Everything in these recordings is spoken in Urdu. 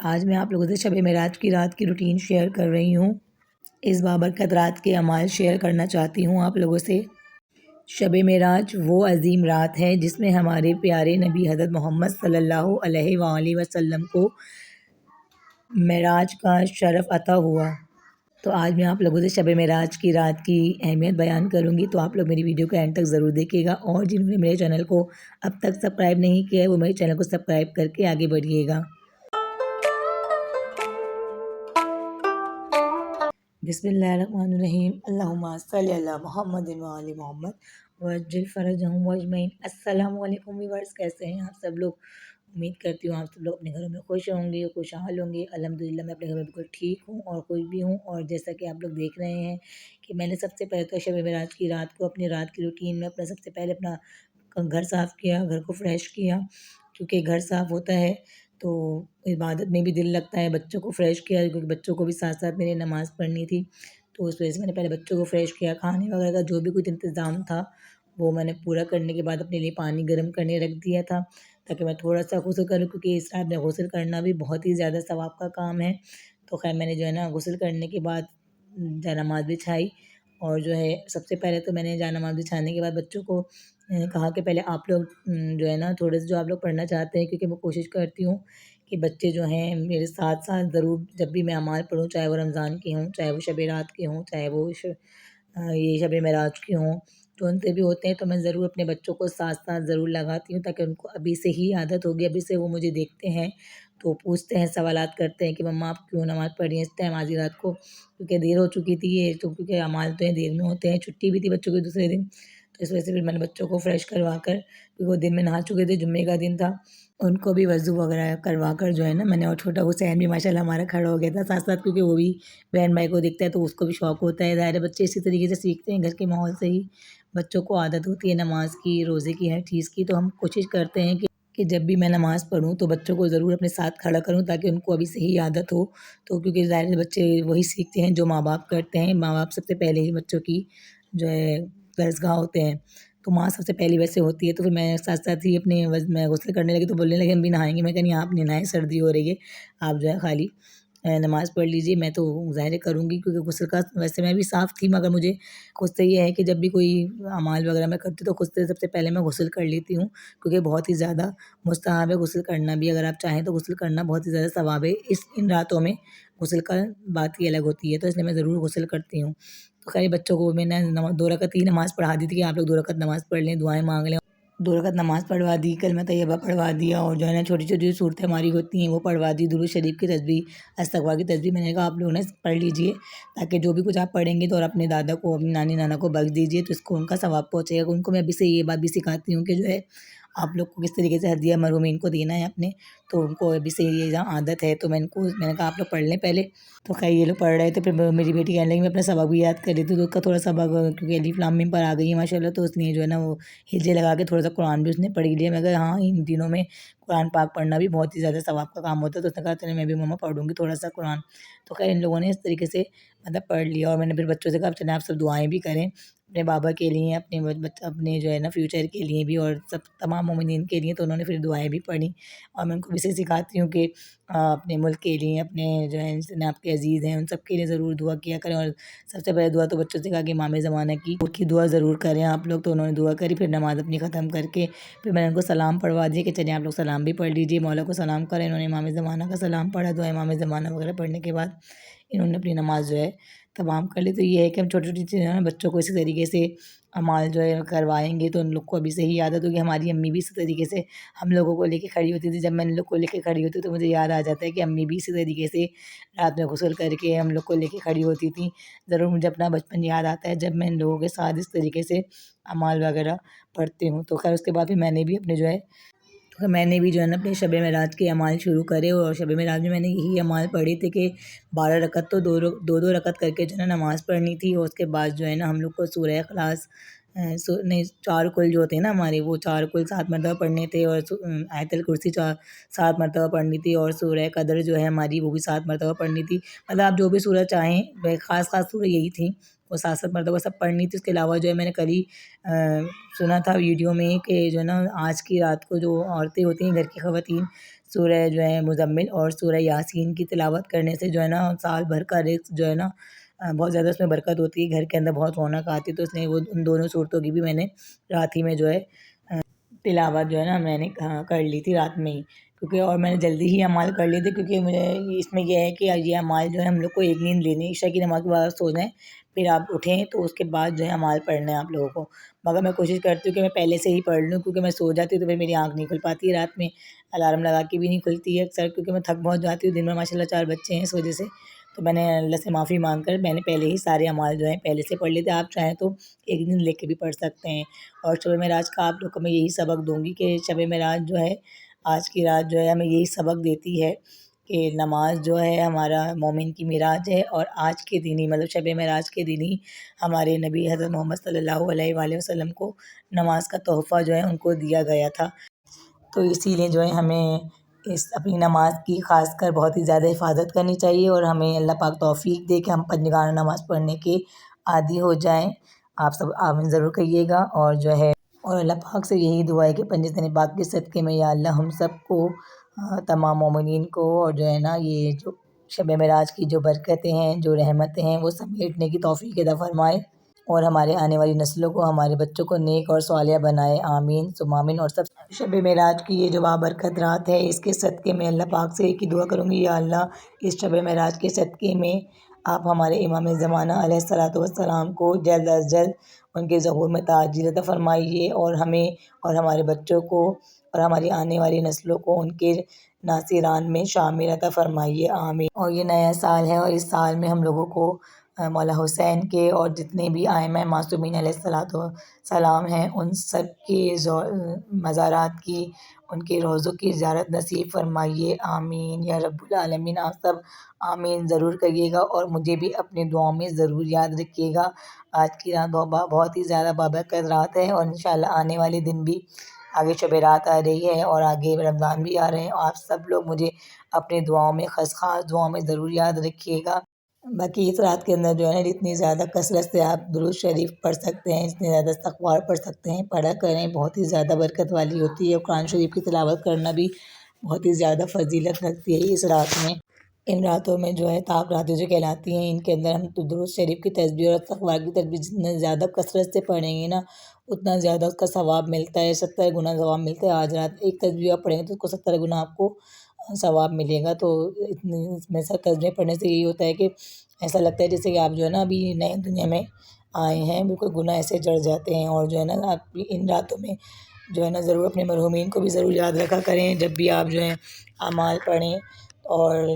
آج میں آپ لوگوں سے شب معراج کی رات کی روٹین شیئر کر رہی ہوں۔ اس بابرکت رات کے اعمال شیئر کرنا چاہتی ہوں آپ لوگوں سے۔ شب معراج وہ عظیم رات ہے جس میں ہمارے پیارے نبی حضرت محمد صلی اللہ علیہ وآلہ وسلم کو معراج کا شرف عطا ہوا۔ تو آج میں آپ لوگوں سے شب معراج کی رات کی اہمیت بیان کروں گی، تو آپ لوگ میری ویڈیو کو اینڈ تک ضرور دیکھیے گا، اور جنہوں نے میرے چینل کو اب تک سبسکرائب نہیں کیا ہے وہ میرے چینل کو سبسکرائب کر کے آگے بڑھیے گا۔ بسم اللہ الرحمن الرحیم، اللہم صلی علی محمد وآل محمد وعجل فرجہم اجمعین۔ السلام علیکم ویورز، کیسے ہیں آپ سب لوگ؟ امید کرتی ہوں آپ سب لوگ اپنے گھروں میں خوش ہوں گے، خوشحال ہوں گے۔ الحمدللہ میں اپنے گھر میں بالکل ٹھیک ہوں اور خوش بھی ہوں، اور جیسا کہ آپ لوگ دیکھ رہے ہیں کہ میں نے سب سے پہلے تو شب معراج کی رات کو اپنی رات کی روٹین میں سب سے پہلے اپنا گھر صاف کیا، گھر کو فریش کیا، کیونکہ گھر صاف ہوتا ہے تو عبادت میں بھی دل لگتا ہے۔ بچوں کو فریش کیا کیونکہ بچوں کو بھی ساتھ ساتھ میرے نماز پڑھنی تھی، تو اس وجہ سے میں نے پہلے بچوں کو فریش کیا۔ کھانے وغیرہ کا جو بھی کچھ انتظام تھا وہ میں نے پورا کرنے کے بعد اپنے لیے پانی گرم کرنے رکھ دیا تھا تاکہ میں تھوڑا سا غسل کروں، کیونکہ اس رات میں غسل کرنا بھی بہت ہی زیادہ ثواب کا کام ہے۔ تو خیر میں نے جو ہے نا غسل کرنے کے بعد جائے نماز بچھائی، اور جو ہے سب سے پہلے تو میں نے جائے نماز بچھانے کے بعد بچوں کو کہا کہ پہلے آپ لوگ جو ہے نا تھوڑے سے جو آپ لوگ پڑھنا چاہتے ہیں، کیونکہ میں کوشش کرتی ہوں کہ بچے جو ہیں میرے ساتھ ساتھ ضرور جب بھی میں اعمال پڑھوں، چاہے وہ رمضان کے ہوں، چاہے وہ شب رات کے ہوں، چاہے وہ یہ شب معراج کے ہوں، جو ان سے بھی ہوتے ہیں، تو میں ضرور اپنے بچوں کو ساتھ ساتھ ضرور لگاتی ہوں تاکہ ان کو ابھی سے ہی عادت ہوگی۔ ابھی سے وہ مجھے دیکھتے ہیں تو پوچھتے ہیں، سوالات کرتے ہیں کہ مما آپ کیوں نماز پڑھ رہی ہیں اس ٹائم آدھی رات کو، کیونکہ دیر ہو چکی تھی یہ تو، کیونکہ اعمال تو دیر میں ہوتے ہیں، چھٹی بھی تھی بچوں کے دوسرے دن، تو اس وجہ سے پھر میں نے بچوں کو فریش کروا کر، کیونکہ وہ دن میں نہا چکے تھے، جمعے کا دن تھا، ان کو بھی وضو وغیرہ کروا کر جو ہے نا میں نے، اور چھوٹا حسین بھی ماشاء اللہ ہمارا کھڑا ہو گیا تھا ساتھ ساتھ، کیونکہ وہ بھی بہن بھائی کو دیکھتا ہے تو اس کو بھی شوق ہوتا ہے۔ ظاہر ہے بچے اسی طریقے سے سیکھتے ہیں، گھر کے ماحول سے ہی بچوں کو عادت ہوتی ہے نماز کی، روزے کی، ہر چیز کی۔ تو ہم کوشش کرتے ہیں کہ جب بھی میں نماز پڑھوں تو بچوں کو ضرور اپنے ساتھ کھڑا کروں تاکہ ان کو ابھی سے ہی عادت ہو، تو کیونکہ ظاہر ہے بچے وہی سیکھتے ہیں جو ماں باپ کرتے ہیں۔ ماں باپ سب سے پہلے ہی بچوں کی جو ہے درسگاہ ہوتے ہیں، تو ماں سب سے پہلی ویسے ہوتی ہے۔ تو پھر میں ساتھ ساتھ ہی اپنے میں غسل کرنے لگی تو بولنے لگے ہم بھی نہائیں گے، میں کہا نہیں آپ نہیں نہائیں، سردی ہو رہی ہے، آپ جو ہے خالی نماز پڑھ لیجیے، میں تو ظاہر کروں گی، کیونکہ غسل کا ویسے میں بھی صاف تھی، مگر مجھے خود سے یہ ہے کہ جب بھی کوئی اعمال وغیرہ میں کرتی ہوں تو خود سے سب سے پہلے میں غسل کر لیتی ہوں، کیونکہ بہت ہی زیادہ مستحب ہے غسل کرنا بھی۔ اگر آپ چاہیں تو غسل کرنا بہت ہی زیادہ ثواب ہے، ان راتوں میں غسل کا بات ہی الگ ہوتی ہے، تو اس لیے میں ضرور غسل کرتی ہوں۔ تو خیر بچوں کو میں نے 2 رکعت ہی نماز پڑھا دی تھی کہ آپ لوگ 2 رکعت نماز پڑھ لیں، دعائیں مانگ لیں۔ 2 رکعت نماز پڑھوا دی، کلمہ طیبہ پڑھوا دیا، اور جو ہے نا چھوٹی چھوٹی صورتیں ہماری ہوتی ہیں وہ پڑھوا دی، درود شریف کی تسبیح، استغفار کی تسبیح میں نے کہا آپ لوگ نے پڑھ لیجئے، تاکہ جو بھی کچھ آپ پڑھیں گے تو اور اپنے دادا کو، اپنی نانی نانا کو بخش دیجیے تو اس کو ان کا ثواب پہنچے گا۔ ان کو میں ابھی سے یہ بات بھی سکھاتی ہوں کہ جو ہے آپ لوگ کو کس طریقے سے ہدیہ مرحومین کو دینا ہے اپنے، تو ان کو ابھی سے یہ عادت ہے، تو میں نے کہا آپ لوگ پڑھ لیں پہلے۔ تو خیر یہ لوگ پڑھ رہے تھے، پھر میری بیٹی کہنے لگی میں اپنا سبق بھی یاد کر لیتی ہوں، تو اس کا تھوڑا سبق، کیونکہ الف لام میم پر آ گئی ہے ماشاء اللہ، تو اس لیے جو ہے نا وہ ہجے لگا کے تھوڑا سا قرآن بھی اس نے پڑھ لیا۔ میں کہا ہاں ان دنوں میں قرآن پاک پڑھنا بھی بہت ہی زیادہ ثواب کا کام ہوتا ہے، تو اس نے کہا چلے میں بھی مما پڑھوں گی تھوڑا سا قرآن۔ تو خیر ان لوگوں نے اس طریقے سے مطلب پڑھ لیا، اور میں نے پھر بچوں سے کہا چلیں آپ سب دعائیں بھی کریں اپنے بابا کے لیے، اپنے جو ہے نا فیوچر کے لیے بھی، اور سب تمام مومنین کے لیے، تو انہوں نے پھر دعائیں بھی پڑھیں۔ اور میں ان کو بھی سے سکھاتی ہوں کہ اپنے ملک کے لیے، اپنے جو ہے جتنے آپ کے عزیز ہیں ان سب کے لیے ضرور دعا کیا کریں، اور سب سے پہلے دعا تو بچوں سے کہا کہ امام زمانہ کی دعا ضرور کریں آپ لوگ، تو انہوں نے دعا کری۔ پھر نماز اپنی ختم کر کے پھر میں نے ان کو سلام پڑھوا دیا کہ چلیے آپ لوگ سلام بھی پڑھ لیجیے، مولا کو سلام کریں۔ انہوں نے امام زمانہ کا سلام پڑھا، دعا امام زمانہ وغیرہ پڑھنے کے بعد انہوں نے اپنی نماز جو ہے تمام کر لی۔ تو یہ ہے کہ ہم چھوٹی چھوٹی چیزیں نا بچوں کو اسی طریقے سے اعمال جو ہے کروائیں گے تو ان لوگ کو ابھی سے ہی عادت ہوگی۔ ہماری امی بھی اسی طریقے سے ہم لوگوں کو لے کے کھڑی ہوتی تھی، جب میں ان لوگ کو لے کے کھڑی ہوتی تو مجھے یاد آ جاتا ہے کہ امی بھی اسی طریقے سے رات میں غسل کر کے ہم لوگ کو لے کے کھڑی ہوتی تھیں۔ ضرور مجھے اپنا بچپن یاد آتا ہے جب میں ان لوگوں کے ساتھ اس طریقے سے اعمال وغیرہ پڑھتی ہوں۔ تو خیر اس کے بعد پھر میں نے بھی اپنے جو ہے اپنے شب معراج کے اعمال شروع کرے، اور شب معراج میں نے یہی اعمال پڑھے تھے کہ 12 رکعت تو دو رکعت کر کے جو ہے نا نماز پڑھنی تھی، اور اس کے بعد جو ہے نا ہم لوگ کو سورہ اخلاص نہیں 4 کل جو ہوتے ہیں نا ہمارے، وہ 4 کل 7 مرتبہ پڑھنے تھے، اور آیت الکرسی 7 مرتبہ پڑھنی تھی، اور سورہ قدر جو ہے ہماری وہ بھی 7 مرتبہ پڑھنی تھی۔ مطلب آپ جو بھی سورہ چاہیں، خاص سورہ یہی تھیں، وہ 7 مرتبہ سب پڑھنی تھی۔ اس کے علاوہ جو ہے میں نے کل ہی سنا تھا ویڈیو میں کہ جو ہے نا آج کی رات کو جو عورتیں ہوتی ہیں گھر کی خواتین سورہ جو ہے مزمل اور سورہ یاسین کی تلاوت کرنے سے جو ہے نا سال بھر کا رزق جو ہے نا بہت زیادہ اس میں برکت ہوتی ہے، گھر کے اندر بہت رونق آتی ہے۔ تو اس نے وہ ان دونوں صورتوں کی بھی میں نے رات ہی میں جو ہے تلاوت جو ہے نا میں نے کر لی تھی رات میں ہی، کیونکہ اور میں نے جلدی ہی اعمال کر لیے تھے، کیونکہ مجھے اس میں یہ ہے کہ یہ اعمال جو ہے ہم لوگ کو ایک نیند لینی ہے، عشاء کی نماز کے بعد سو جائیں، پھر آپ اٹھیں تو اس کے بعد جو ہے اعمال پڑھنا ہے آپ لوگوں کو۔ مگر میں کوشش کرتی ہوں کہ میں پہلے سے ہی پڑھ لوں، کیونکہ میں سو جاتی ہوں تو پھر میری آنکھ نہیں کھل پاتی ہے رات میں، الارم لگا کے بھی نہیں کھلتی ہے اکثر، کیونکہ میں تھک بہت جاتی ہوں، دن میں ماشاء اللہ 4 بچے ہیں، اس وجہ سے تو میں نے اللہ سے معافی مانگ کر میں نے پہلے ہی سارے اعمال جو ہیں پہلے سے پڑھ لیے تھے۔ آپ چاہیں تو ایک دن لے کے بھی پڑھ سکتے ہیں۔ اور شب معراج کا آپ لوگ کو میں یہی سبق دوں گی کہ شب معراج جو ہے آج کی رات جو ہے ہمیں یہی سبق دیتی ہے کہ نماز جو ہے ہمارا مومن کی معراج ہے، اور آج کے دن ہی مطلب شب معراج کے دن ہی ہمارے نبی حضرت محمد صلی اللہ علیہ وآلہ وسلم کو نماز کا تحفہ جو ہے ان کو دیا گیا تھا۔ تو اسی لیے جو ہے ہمیں اپنی نماز کی خاص کر بہت ہی زیادہ حفاظت کرنی چاہیے، اور ہمیں اللہ پاک توفیق دے کہ ہم پنجگانہ نماز پڑھنے کے عادی ہو جائیں۔ آپ سب آمین ضرور کہیے گا، اور جو ہے اور اللہ پاک سے یہی دعا ہے کہ پنجتن پاک کے صدقے میں یا اللہ ہم سب کو تمام مومنین کو، اور جو ہے نا یہ جو شب معراج کی جو برکتیں ہیں، جو رحمتیں ہیں، وہ سمیٹنے کی توفیق عطا فرمائے، اور ہمارے آنے والی نسلوں کو، ہمارے بچوں کو نیک اور صالح بنائے، آمین ثم آمین۔ اور سب شب معراج کی یہ جو بابرکت رات ہے، اس کے صدقے میں اللہ پاک سے ایک ہی دعا کروں گی، یا اللہ اس شب معراج کے صدقے میں آپ ہمارے امام زمانہ علیہ الصلوۃ والسلام کو جلد از جلد ان کے ظہور میں تعجیل عطا فرمائیے، اور ہمیں اور ہمارے بچوں کو اور ہماری آنے والی نسلوں کو ان کے ناصران میں شامل عطا فرمائیے، آمین۔ اور یہ نیا سال ہے، اور اس سال میں ہم لوگوں کو مولا حسین کے اور جتنے بھی ائمہ معصومین علیہ الصلوۃ والسلام ہیں ان سب کے مزارات کی، ان کے روضوں کی زیارت نصیب فرمائیے، آمین یا رب العالمین۔ آپ سب آمین ضرور کریے گا، اور مجھے بھی اپنے دعاؤں میں ضرور یاد رکھیے گا۔ آج کی رات بہت ہی زیادہ بابرکت رات ہے، اور انشاءاللہ آنے والے دن بھی، آگے شب رات آ رہی ہے اور آگے رمضان بھی آ رہے ہیں، آپ سب لوگ مجھے اپنے دعاؤں میں خاص دعاؤں میں ضرور یاد رکھیے گا۔ باقی اس رات کے اندر جو ہے نا جتنی زیادہ کثرت سے آپ درود شریف پڑھ سکتے ہیں، جتنے زیادہ استغفار پڑھ سکتے ہیں پڑھا کریں، بہت ہی زیادہ برکت والی ہوتی ہے، اور قرآن شریف کی تلاوت کرنا بھی بہت ہی زیادہ فضیلت رکھتی ہے اس رات میں۔ ان راتوں میں جو ہے طاق راتیں جو کہلاتی ہیں، ان کے اندر ہم درود شریف کی تسبیح اور استغفار کی تسبیح جتنا زیادہ کثرت سے پڑھیں گے نا، اتنا زیادہ اس کا ثواب ملتا ہے، 70 گنا ثواب ملتا ہے۔ آج رات ایک تسبیح آپ پڑھیں گے تو اس کو 70 گنا آپ کو ثواب ملے گا۔ تو اس میں سے تسبیح پڑھنے سے یہی ہوتا ہے کہ ایسا لگتا ہے جیسے کہ آپ جو ہے نا ابھی نئے دنیا میں آئے ہیں، بالکل گناہ ایسے جڑ جاتے ہیں۔ اور جو ہے نا آپ ان راتوں میں جو ہے نا ضرور اپنے مرحومین کو بھی ضرور یاد رکھا کریں، جب بھی آپ جو ہے اعمال پڑھیں، اور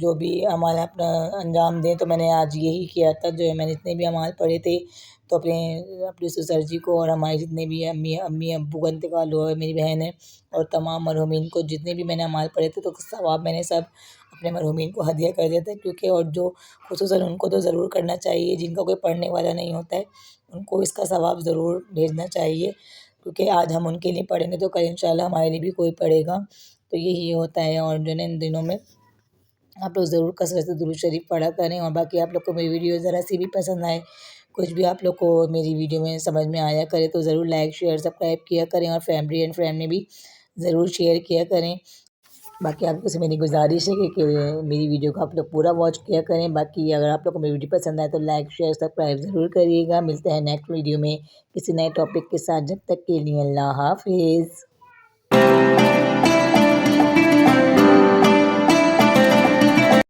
جو بھی اعمال اپنا انجام دیں۔ تو میں نے آج یہی کیا تھا، جو ہے میں نے جتنے بھی اعمال پڑھے تھے تو اپنے سسر جی کو، اور ہمارے جتنے بھی امی ابو کا انتقال ہوا ہے، میری بہن ہے، اور تمام مرحومین کو جتنے بھی میں نے اعمال پڑھے تھے، تو ثواب میں نے سب اپنے مرحومین کو ہدیہ کر دیا تھا، کیونکہ اور جو خصوصاً ان کو تو ضرور کرنا چاہیے جن کا کوئی پڑھنے والا نہیں ہوتا ہے، ان کو اس کا ثواب ضرور بھیجنا چاہیے، کیونکہ آج ہم ان کے لیے پڑھیں گے تو کل انشاءاللہ ہمارے لیے بھی کوئی پڑھے گا۔ تو یہی ہوتا ہے، اور جو ہے نا ان دنوں میں آپ لوگ ضرور کثرت سے درود شریف پڑھا کریں۔ اور باقی آپ لوگ کو میری ویڈیو ذرا سی بھی پسند آئے، کچھ بھی آپ لوگ کو میری ویڈیو میں سمجھ میں آیا کرے، تو ضرور لائک شیئر سبسکرائب کیا کریں، اور فیملی اینڈ فرینڈ میں بھی ضرور شیئر کیا کریں۔ باقی آپ سے میری گزارش ہے کہ میری ویڈیو کو آپ لوگ پورا واچ کیا کریں۔ باقی اگر آپ لوگ کو میری ویڈیو پسند آئے تو لائک شیئر سبسکرائب ضرور کریے گا۔ ملتے ہیں نیکسٹ ویڈیو میں کسی نئے ٹاپک کے ساتھ، جب تک کے لیے اللہ حافظ۔